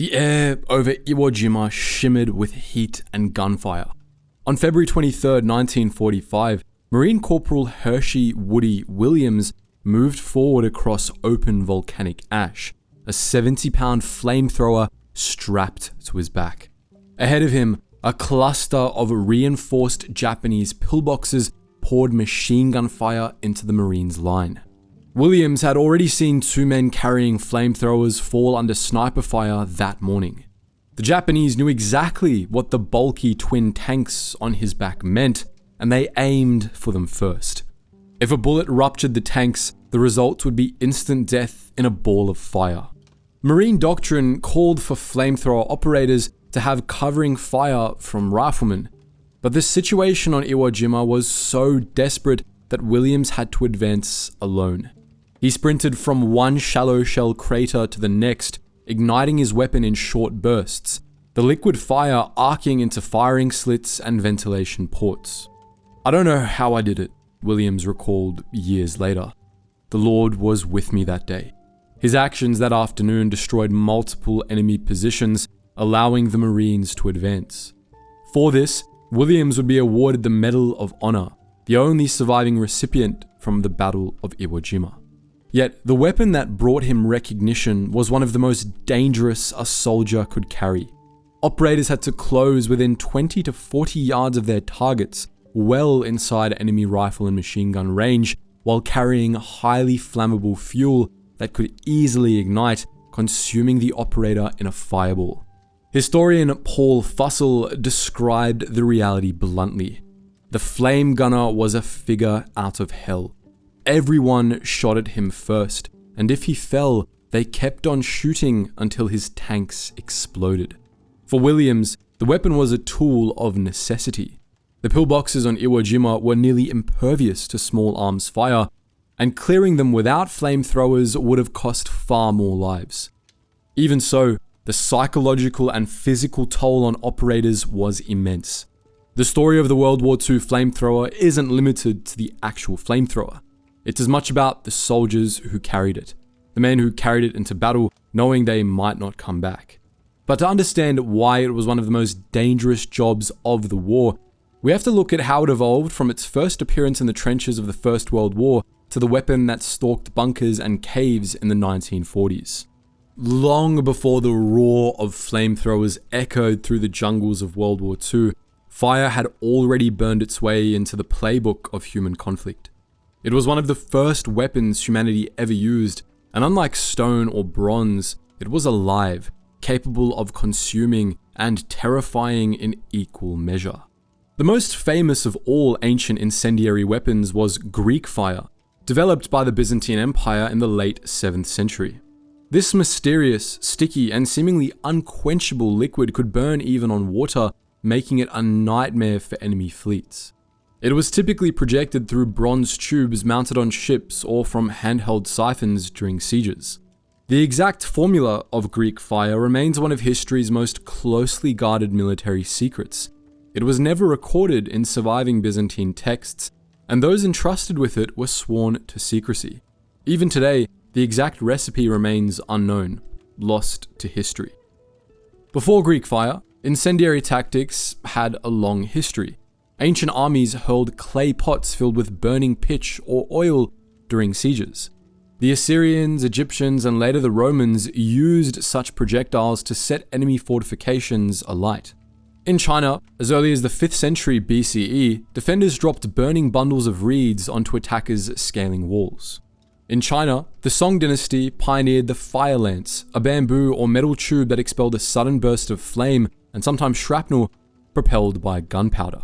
The air over Iwo Jima shimmered with heat and gunfire. On February 23, 1945, Marine Corporal Hershey Woody Williams moved forward across open volcanic ash, a 70-pound flamethrower strapped to his back. Ahead of him, a cluster of reinforced Japanese pillboxes poured machine gun fire into the Marines' line. Williams had already seen 2 men carrying flamethrowers fall under sniper fire that morning. The Japanese knew exactly what the bulky twin tanks on his back meant, and they aimed for them first. If a bullet ruptured the tanks, the result would be instant death in a ball of fire. Marine doctrine called for flamethrower operators to have covering fire from riflemen, but the situation on Iwo Jima was so desperate that Williams had to advance alone. He sprinted from one shallow shell crater to the next, igniting his weapon in short bursts, the liquid fire arcing into firing slits and ventilation ports. "I don't know how I did it," Williams recalled years later. "The Lord was with me that day." His actions that afternoon destroyed multiple enemy positions, allowing the Marines to advance. For this, Williams would be awarded the Medal of Honor, the only surviving recipient from the Battle of Iwo Jima. Yet, the weapon that brought him recognition was one of the most dangerous a soldier could carry. Operators had to close within 20 to 40 yards of their targets, well inside enemy rifle and machine gun range, while carrying highly flammable fuel that could easily ignite, consuming the operator in a fireball. Historian Paul Fussell described the reality bluntly. The flame gunner was a figure out of hell. Everyone shot at him first, and if he fell, they kept on shooting until his tanks exploded. For Williams, the weapon was a tool of necessity. The pillboxes on Iwo Jima were nearly impervious to small arms fire, and clearing them without flamethrowers would have cost far more lives. Even so, the psychological and physical toll on operators was immense. The story of the World War II flamethrower isn't limited to the actual flamethrower. It's as much about the soldiers who carried it, the men who carried it into battle knowing they might not come back. But to understand why it was one of the most dangerous jobs of the war, we have to look at how it evolved from its first appearance in the trenches of the First World War to the weapon that stalked bunkers and caves in the 1940s. Long before the roar of flamethrowers echoed through the jungles of World War II, fire had already burned its way into the playbook of human conflict. It was one of the first weapons humanity ever used, and unlike stone or bronze, it was alive, capable of consuming and terrifying in equal measure. The most famous of all ancient incendiary weapons was Greek fire, developed by the Byzantine Empire in the late 7th century. This mysterious, sticky, and seemingly unquenchable liquid could burn even on water, making it a nightmare for enemy fleets. It was typically projected through bronze tubes mounted on ships or from handheld siphons during sieges. The exact formula of Greek fire remains one of history's most closely guarded military secrets. It was never recorded in surviving Byzantine texts, and those entrusted with it were sworn to secrecy. Even today, the exact recipe remains unknown, lost to history. Before Greek fire, incendiary tactics had a long history. Ancient armies hurled clay pots filled with burning pitch or oil during sieges. The Assyrians, Egyptians, and later the Romans used such projectiles to set enemy fortifications alight. In China, as early as the 5th century BCE, defenders dropped burning bundles of reeds onto attackers' scaling walls. In China, the Song dynasty pioneered the fire lance, a bamboo or metal tube that expelled a sudden burst of flame and sometimes shrapnel propelled by gunpowder.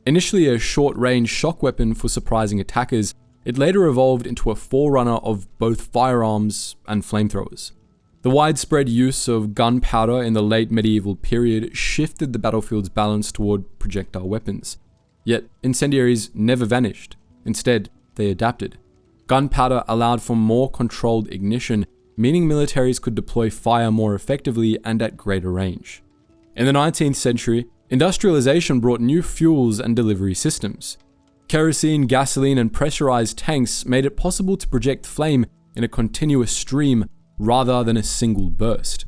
Initially a short-range shock weapon for surprising attackers, it later evolved into a forerunner of both firearms and flamethrowers. The widespread use of gunpowder in the late medieval period shifted the battlefield's balance toward projectile weapons. Yet, incendiaries never vanished. Instead, they adapted. Gunpowder allowed for more controlled ignition, meaning militaries could deploy fire more effectively and at greater range. In the 19th century, industrialization brought new fuels and delivery systems. Kerosene, gasoline, and pressurized tanks made it possible to project flame in a continuous stream rather than a single burst.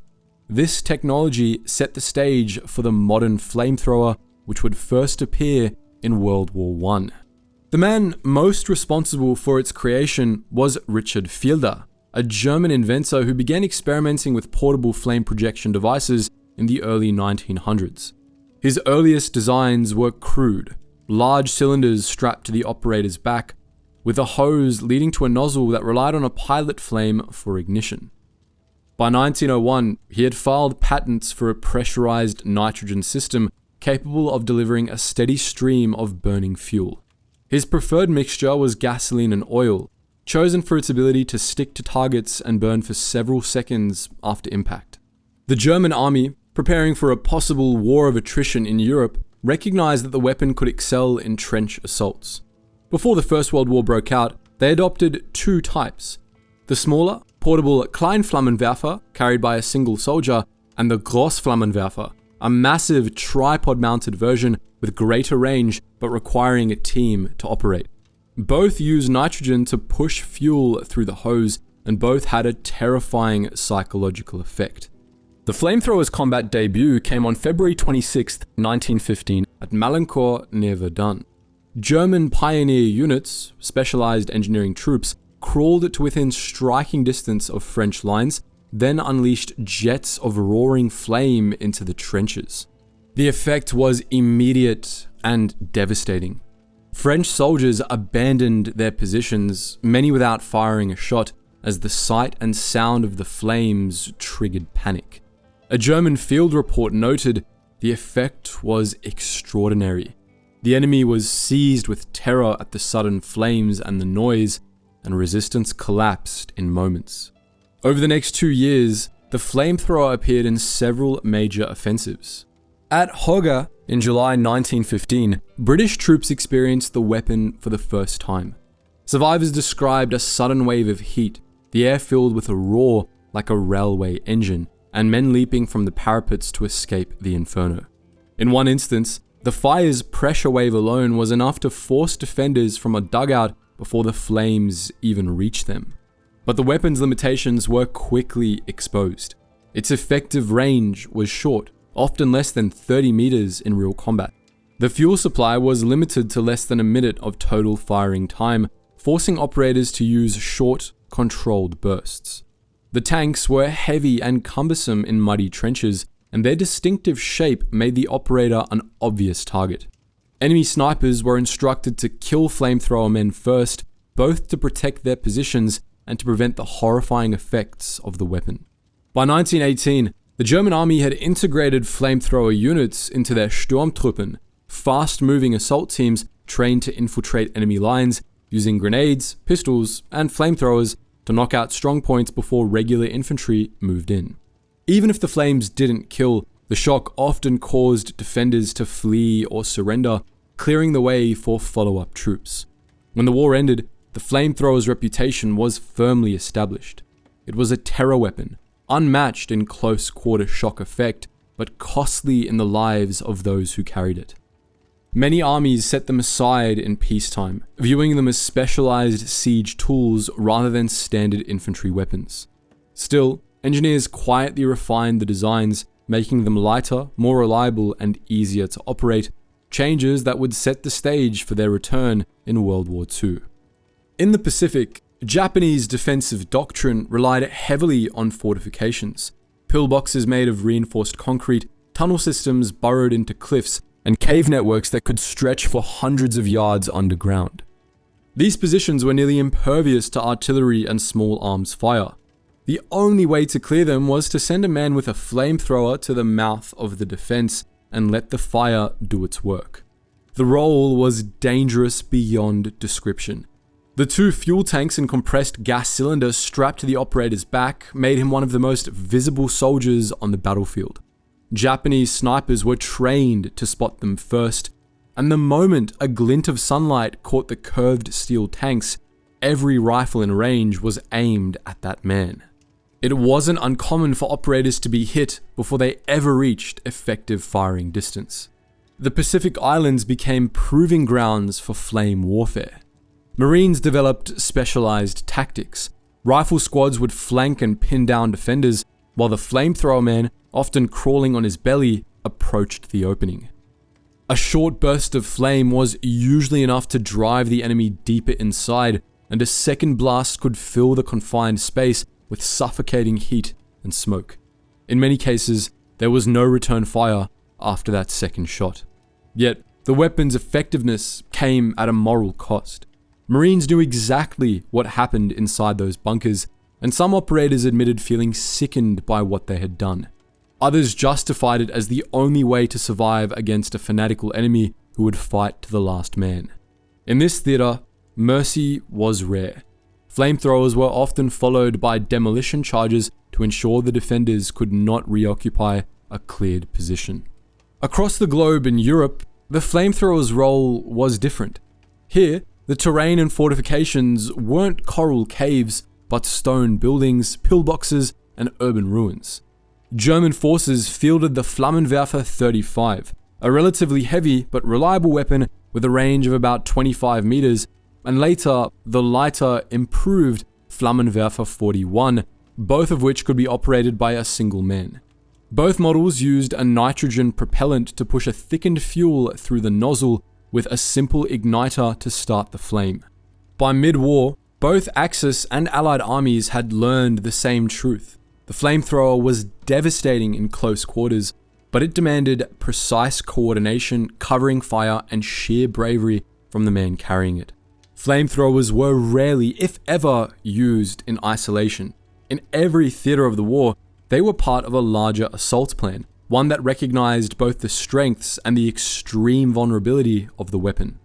This technology set the stage for the modern flamethrower, which would first appear in World War I. The man most responsible for its creation was Richard Fielder, a German inventor who began experimenting with portable flame projection devices in the early 1900s. His earliest designs were crude, large cylinders strapped to the operator's back, with a hose leading to a nozzle that relied on a pilot flame for ignition. By 1901, he had filed patents for a pressurized nitrogen system capable of delivering a steady stream of burning fuel. His preferred mixture was gasoline and oil, chosen for its ability to stick to targets and burn for several seconds after impact. The German army, preparing for a possible war of attrition in Europe, recognized that the weapon could excel in trench assaults. Before the First World War broke out, they adopted two types: the smaller, portable Kleinflammenwerfer, carried by a single soldier, and the Großflammenwerfer, a massive tripod-mounted version with greater range but requiring a team to operate. Both used nitrogen to push fuel through the hose, and both had a terrifying psychological effect. The flamethrower's combat debut came on February 26, 1915 at Malancourt near Verdun. German pioneer units, specialized engineering troops, crawled to within striking distance of French lines, then unleashed jets of roaring flame into the trenches. The effect was immediate and devastating. French soldiers abandoned their positions, many without firing a shot, as the sight and sound of the flames triggered panic. A German field report noted, "The effect was extraordinary. The enemy was seized with terror at the sudden flames and the noise, and resistance collapsed in moments." Over the next 2 years, the flamethrower appeared in several major offensives. At Hogger in July 1915, British troops experienced the weapon for the first time. Survivors described a sudden wave of heat, the air filled with a roar like a railway engine, and men leaping from the parapets to escape the inferno. In one instance, the fire's pressure wave alone was enough to force defenders from a dugout before the flames even reached them. But the weapon's limitations were quickly exposed. Its effective range was short, often less than 30 meters in real combat. The fuel supply was limited to less than a minute of total firing time, forcing operators to use short, controlled bursts. The tanks were heavy and cumbersome in muddy trenches, and their distinctive shape made the operator an obvious target. Enemy snipers were instructed to kill flamethrower men first, both to protect their positions and to prevent the horrifying effects of the weapon. By 1918, the German army had integrated flamethrower units into their Sturmtruppen, fast-moving assault teams trained to infiltrate enemy lines, using grenades, pistols, and flamethrowers to knock out strong points before regular infantry moved in. Even if the flames didn't kill, the shock often caused defenders to flee or surrender, clearing the way for follow-up troops. When the war ended, the flamethrower's reputation was firmly established. It was a terror weapon, unmatched in close-quarter shock effect, but costly in the lives of those who carried it. Many armies set them aside in peacetime, viewing them as specialized siege tools rather than standard infantry weapons. Still, engineers quietly refined the designs, making them lighter, more reliable, and easier to operate, changes that would set the stage for their return in World War II. In the Pacific, Japanese defensive doctrine relied heavily on fortifications, pillboxes made of reinforced concrete, tunnel systems burrowed into cliffs, and cave networks that could stretch for hundreds of yards underground. These positions were nearly impervious to artillery and small arms fire. The only way to clear them was to send a man with a flamethrower to the mouth of the defense and let the fire do its work. The role was dangerous beyond description. The 2 fuel tanks and compressed gas cylinders strapped to the operator's back made him one of the most visible soldiers on the battlefield. Japanese snipers were trained to spot them first, and the moment a glint of sunlight caught the curved steel tanks, every rifle in range was aimed at that man. It wasn't uncommon for operators to be hit before they ever reached effective firing distance. The Pacific Islands became proving grounds for flame warfare. Marines developed specialized tactics. Rifle squads would flank and pin down defenders, while the flamethrower men often crawling on his belly, approached the opening. A short burst of flame was usually enough to drive the enemy deeper inside, and a second blast could fill the confined space with suffocating heat and smoke. In many cases, there was no return fire after that second shot. Yet, the weapon's effectiveness came at a moral cost. Marines knew exactly what happened inside those bunkers, and some operators admitted feeling sickened by what they had done. Others justified it as the only way to survive against a fanatical enemy who would fight to the last man. In this theater, mercy was rare. Flamethrowers were often followed by demolition charges to ensure the defenders could not reoccupy a cleared position. Across the globe in Europe, the flamethrower's role was different. Here, the terrain and fortifications weren't coral caves, but stone buildings, pillboxes, and urban ruins. German forces fielded the Flammenwerfer 35, a relatively heavy but reliable weapon with a range of about 25 meters, and later the lighter, improved Flammenwerfer 41, both of which could be operated by a single man. Both models used a nitrogen propellant to push a thickened fuel through the nozzle with a simple igniter to start the flame. By mid-war, both Axis and Allied armies had learned the same truth. The flamethrower was devastating in close quarters, but it demanded precise coordination, covering fire, and sheer bravery from the man carrying it. Flamethrowers were rarely, if ever, used in isolation. In every theater of the war, they were part of a larger assault plan, one that recognized both the strengths and the extreme vulnerability of the weapon.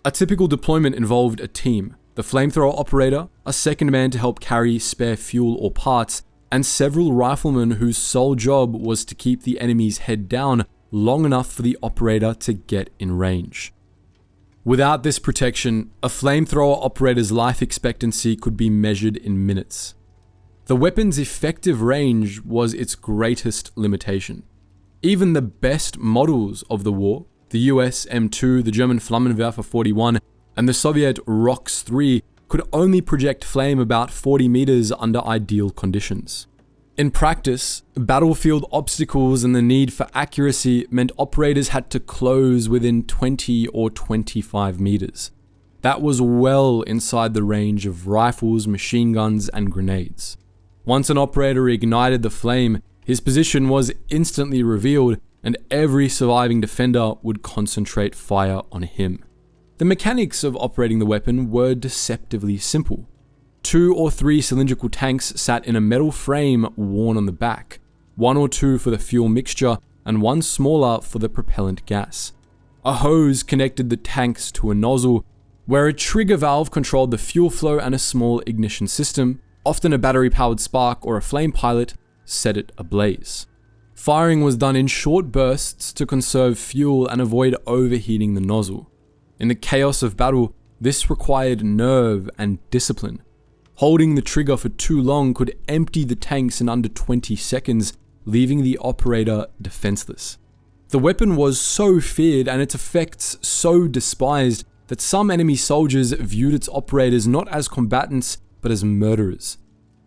A typical deployment involved a team, the flamethrower operator, a second man to help carry spare fuel or parts, and several riflemen whose sole job was to keep the enemy's head down long enough for the operator to get in range. Without this protection, a flamethrower operator's life expectancy could be measured in minutes. The weapon's effective range was its greatest limitation. Even the best models of the war, the US M2, the German Flammenwerfer 41, and the Soviet ROX 3, could only project flame about 40 meters under ideal conditions. In practice, battlefield obstacles and the need for accuracy meant operators had to close within 20 or 25 meters. That was well inside the range of rifles, machine guns, and grenades. Once an operator ignited the flame, his position was instantly revealed, and every surviving defender would concentrate fire on him. The mechanics of operating the weapon were deceptively simple. 2 or 3 cylindrical tanks sat in a metal frame worn on the back, 1 or 2 for the fuel mixture, and 1 smaller for the propellant gas. A hose connected the tanks to a nozzle, where a trigger valve controlled the fuel flow, and a small ignition system, often a battery-powered spark or a flame pilot, set it ablaze. Firing was done in short bursts to conserve fuel and avoid overheating the nozzle. In the chaos of battle, this required nerve and discipline. Holding the trigger for too long could empty the tanks in under 20 seconds, leaving the operator defenseless. The weapon was so feared and its effects so despised that some enemy soldiers viewed its operators not as combatants but as murderers.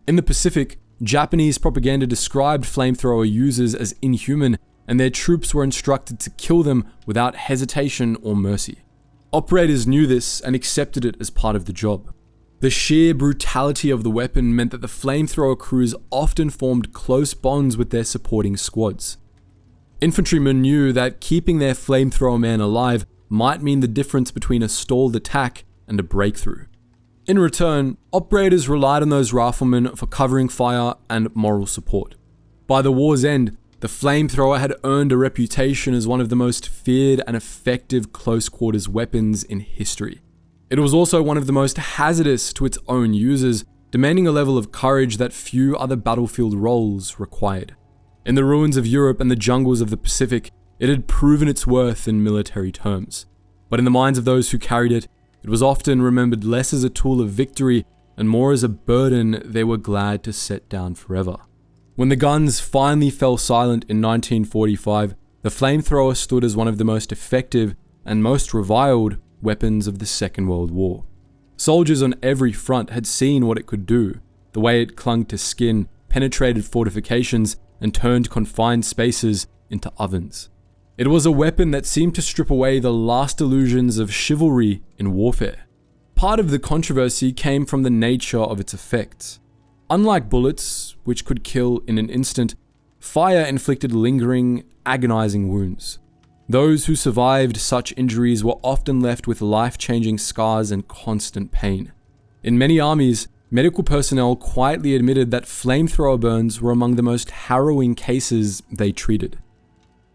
In the Pacific, Japanese propaganda described flamethrower users as inhuman, and their troops were instructed to kill them without hesitation or mercy. Operators knew this and accepted it as part of the job. The sheer brutality of the weapon meant that the flamethrower crews often formed close bonds with their supporting squads. Infantrymen knew that keeping their flamethrower man alive might mean the difference between a stalled attack and a breakthrough. In return, operators relied on those riflemen for covering fire and moral support. By the war's end, the flamethrower had earned a reputation as one of the most feared and effective close-quarters weapons in history. It was also one of the most hazardous to its own users, demanding a level of courage that few other battlefield roles required. In the ruins of Europe and the jungles of the Pacific, it had proven its worth in military terms. But in the minds of those who carried it, it was often remembered less as a tool of victory and more as a burden they were glad to set down forever. When the guns finally fell silent in 1945, the flamethrower stood as one of the most effective and most reviled weapons of the Second World War. Soldiers on every front had seen what it could do, the way it clung to skin, penetrated fortifications, and turned confined spaces into ovens. It was a weapon that seemed to strip away the last illusions of chivalry in warfare. Part of the controversy came from the nature of its effects. Unlike bullets, which could kill in an instant, fire inflicted lingering, agonizing wounds. Those who survived such injuries were often left with life-changing scars and constant pain. In many armies, medical personnel quietly admitted that flamethrower burns were among the most harrowing cases they treated.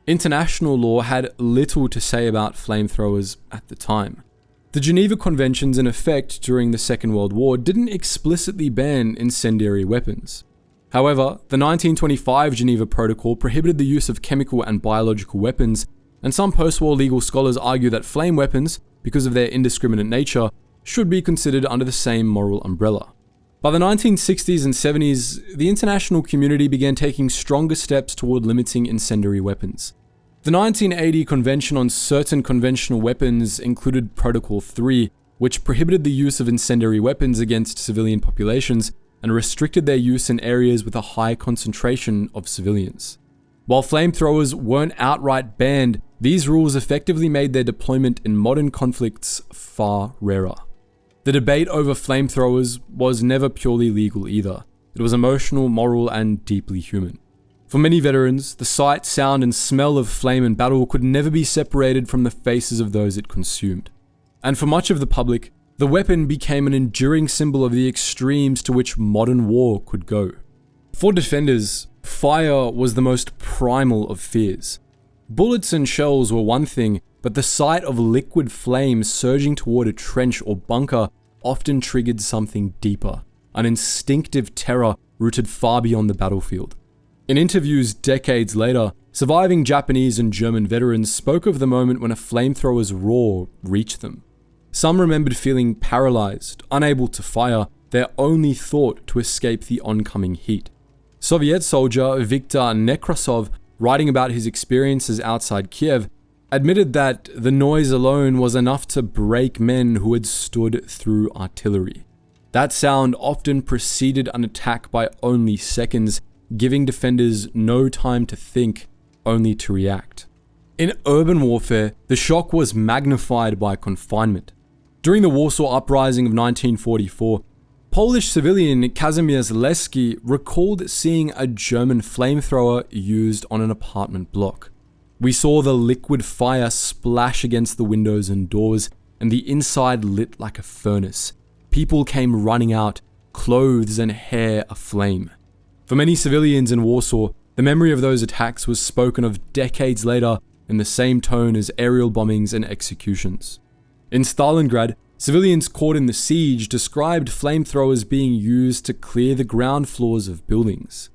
International law had little to say about flamethrowers at the time. The Geneva Conventions in effect during the Second World War didn't explicitly ban incendiary weapons. However, the 1925 Geneva Protocol prohibited the use of chemical and biological weapons, and some post-war legal scholars argue that flame weapons, because of their indiscriminate nature, should be considered under the same moral umbrella. By the 1960s and 70s, the international community began taking stronger steps toward limiting incendiary weapons. The 1980 Convention on Certain Conventional Weapons included Protocol 3, which prohibited the use of incendiary weapons against civilian populations and restricted their use in areas with a high concentration of civilians. While flamethrowers weren't outright banned, these rules effectively made their deployment in modern conflicts far rarer. The debate over flamethrowers was never purely legal either. It was emotional, moral, and deeply human. For many veterans, the sight, sound, and smell of flame in battle could never be separated from the faces of those it consumed. And for much of the public, the weapon became an enduring symbol of the extremes to which modern war could go. For defenders, fire was the most primal of fears. Bullets and shells were one thing, but the sight of liquid flame surging toward a trench or bunker often triggered something deeper, an instinctive terror rooted far beyond the battlefield. In interviews decades later, surviving Japanese and German veterans spoke of the moment when a flamethrower's roar reached them. Some remembered feeling paralyzed, unable to fire, their only thought to escape the oncoming heat. Soviet soldier Viktor Nekrasov, writing about his experiences outside Kiev, admitted that the noise alone was enough to break men who had stood through artillery. That sound often preceded an attack by only seconds, giving defenders no time to think, only to react. In urban warfare, the shock was magnified by confinement. During the Warsaw Uprising of 1944, Polish civilian Kazimierz Leski recalled seeing a German flamethrower used on an apartment block. We saw the liquid fire splash against the windows and doors, and the inside lit like a furnace. People came running out, clothes and hair aflame. For many civilians in Warsaw, the memory of those attacks was spoken of decades later in the same tone as aerial bombings and executions. In Stalingrad, civilians caught in the siege described flamethrowers being used to clear the ground floors of buildings.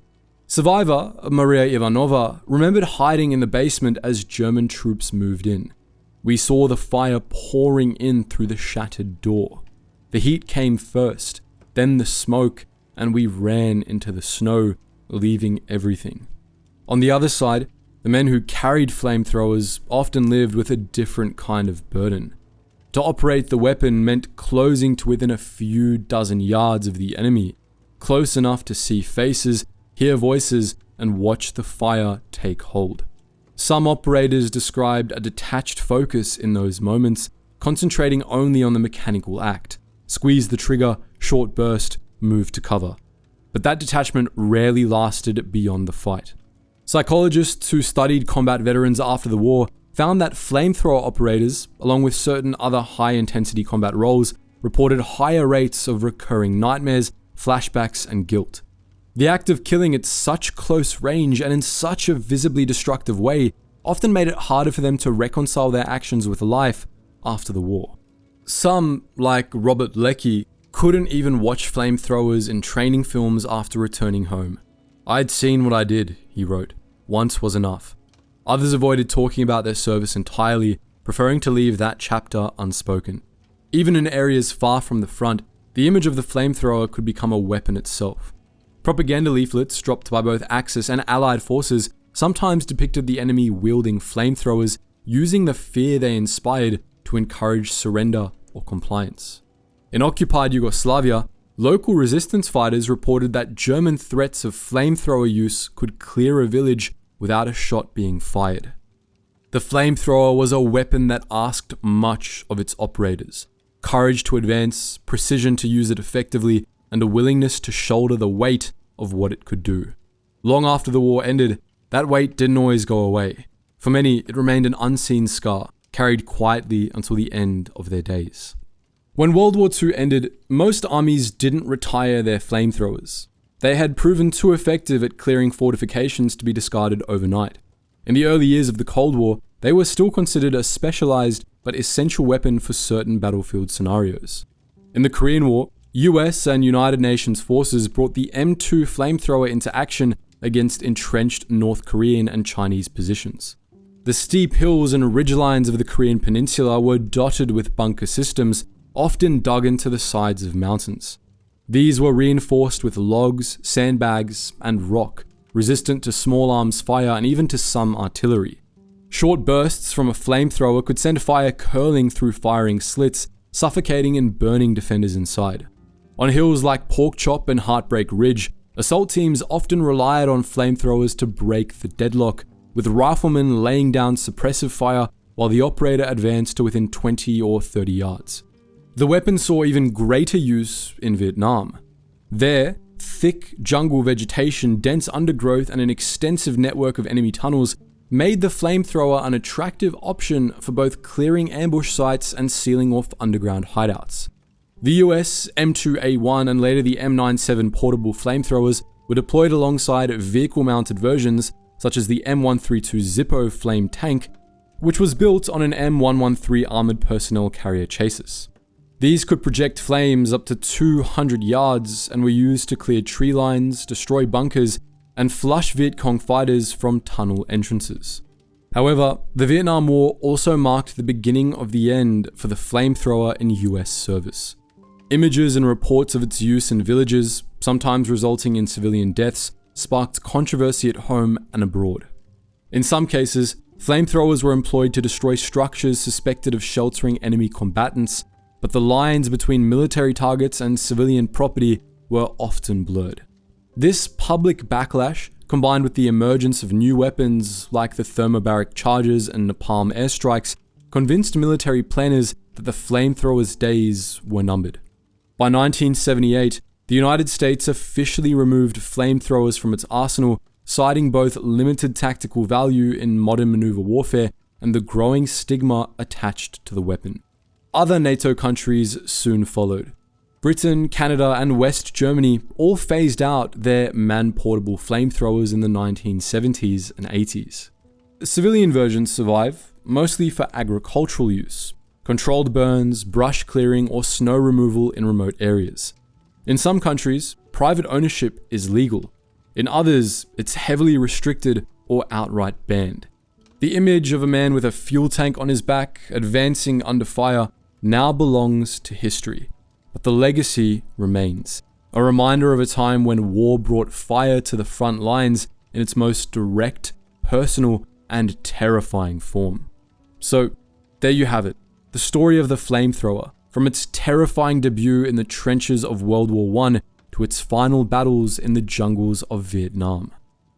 Survivor Maria Ivanova remembered hiding in the basement as German troops moved in. We saw the fire pouring in through the shattered door. The heat came first, then the smoke, and we ran into the snow, leaving everything. On the other side, the men who carried flamethrowers often lived with a different kind of burden. To operate the weapon meant closing to within a few dozen yards of the enemy, close enough to see faces, hear voices, and watch the fire take hold. Some operators described a detached focus in those moments, concentrating only on the mechanical act. Squeeze the trigger, short burst, move to cover. But that detachment rarely lasted beyond the fight. Psychologists who studied combat veterans after the war found that flamethrower operators, along with certain other high-intensity combat roles, reported higher rates of recurring nightmares, flashbacks, and guilt. The act of killing at such close range and in such a visibly destructive way often made it harder for them to reconcile their actions with life after the war. Some, like Robert Leckie, couldn't even watch flamethrowers in training films after returning home. "I'd seen what I did," he wrote. "Once was enough." Others avoided talking about their service entirely, preferring to leave that chapter unspoken. Even in areas far from the front, the image of the flamethrower could become a weapon itself. Propaganda leaflets dropped by both Axis and Allied forces sometimes depicted the enemy wielding flamethrowers, using the fear they inspired to encourage surrender or compliance. In occupied Yugoslavia, Local resistance fighters reported that German threats of flamethrower use could clear a village without a shot being fired. The flamethrower was a weapon that asked much of its operators: courage to advance, precision to use it effectively, and a willingness to shoulder the weight of what it could do. Long after the war ended, that weight didn't always go away. For many, it remained an unseen scar, carried quietly until the end of their days. When World War II ended, most armies didn't retire their flamethrowers. They had proven too effective at clearing fortifications to be discarded overnight. In the early years of the Cold War, they were still considered a specialized but essential weapon for certain battlefield scenarios. In the Korean War, US and United Nations forces brought the M2 flamethrower into action against entrenched North Korean and Chinese positions. The steep hills and ridgelines of the Korean peninsula were dotted with bunker systems, often dug into the sides of mountains. These were reinforced with logs, sandbags, and rock, resistant to small arms fire and even to some artillery. Short bursts from a flamethrower could send fire curling through firing slits, suffocating and burning defenders inside. On hills like Pork Chop and Heartbreak Ridge, assault teams often relied on flamethrowers to break the deadlock, with riflemen laying down suppressive fire while the operator advanced to within 20 or 30 yards. The weapon saw even greater use in Vietnam. There, thick jungle vegetation, dense undergrowth, and an extensive network of enemy tunnels made the flamethrower an attractive option for both clearing ambush sites and sealing off underground hideouts. The US M2A1 and later the M97 portable flamethrowers were deployed alongside vehicle-mounted versions such as the M132 Zippo flame tank, which was built on an M113 armored personnel carrier chassis. These could project flames up to 200 yards and were used to clear tree lines, destroy bunkers, and flush Viet Cong fighters from tunnel entrances. However, the Vietnam War also marked the beginning of the end for the flamethrower in US service. Images and reports of its use in villages, sometimes resulting in civilian deaths, sparked controversy at home and abroad. In some cases, flamethrowers were employed to destroy structures suspected of sheltering enemy combatants, but the lines between military targets and civilian property were often blurred. This public backlash, combined with the emergence of new weapons like the thermobaric charges and napalm airstrikes, convinced military planners that the flamethrower's days were numbered. By 1978, the United States officially removed flamethrowers from its arsenal, citing both limited tactical value in modern maneuver warfare and the growing stigma attached to the weapon. Other NATO countries soon followed. Britain, Canada, and West Germany all phased out their man-portable flamethrowers in the 1970s and 80s. Civilian versions survive, mostly for agricultural use, controlled burns, brush clearing, or snow removal in remote areas. In some countries, private ownership is legal. In others, it's heavily restricted or outright banned. The image of a man with a fuel tank on his back, advancing under fire, now belongs to history. But the legacy remains, a reminder of a time when war brought fire to the front lines in its most direct, personal, and terrifying form. So, there you have it, the story of the flamethrower, from its terrifying debut in the trenches of World War I to its final battles in the jungles of Vietnam.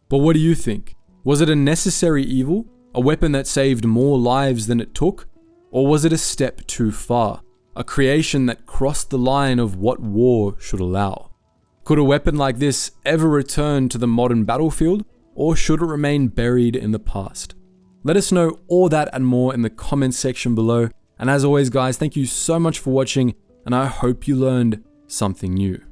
But what do you think? Was it a necessary evil, a weapon that saved more lives than it took? Or was it a step too far? A creation that crossed the line of what war should allow? Could a weapon like this ever return to the modern battlefield, or should it remain buried in the past? Let us know all that and more in the comments section below, and as always guys, thank you so much for watching, and I hope you learned something new.